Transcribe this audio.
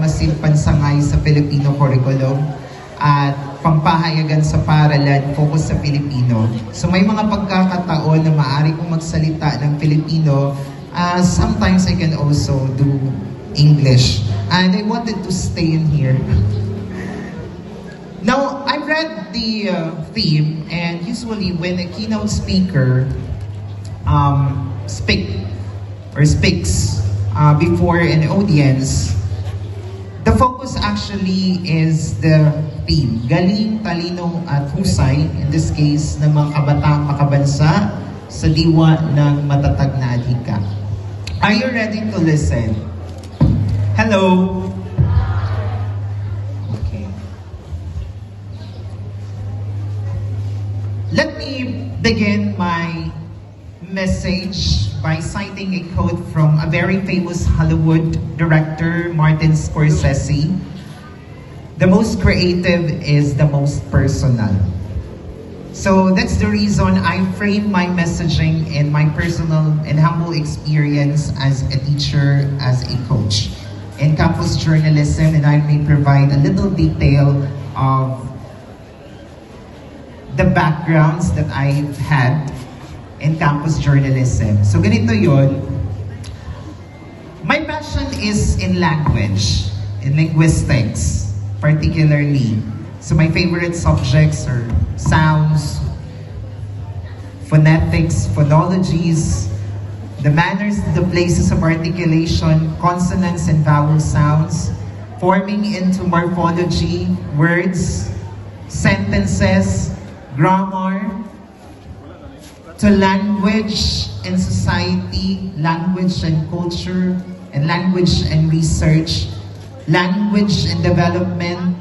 masin pansangay sa Filipino curriculum at pampahayagan sa paaralan focus sa Filipino. So may mga pagkakataon na maaari kong magsalita ng Filipino. Sometimes I can also do English. And I wanted to stay in here. Now, I read the theme, and usually when a keynote speaker speaks before an audience, the focus actually is the theme. Galing, talino, at husay, in this case, ng mga kabataang makabansa sa diwa ng matatag na adhika. Are you ready to listen? Hello? Okay. Let me begin my message by citing a quote from a very famous Hollywood director, Martin Scorsese. The most creative is the most personal. So that's the reason I frame my messaging in my personal and humble experience as a teacher, as a coach in campus journalism, and I may provide a little detail of the backgrounds that I've had in campus journalism. So ganito yun. My passion is in language, in linguistics, particularly. So my favorite subjects are sounds, phonetics, phonologies, the manners, the places of articulation, consonants and vowel sounds, forming into morphology, words, sentences, grammar, to language and society, language and culture, and language and research, language and development,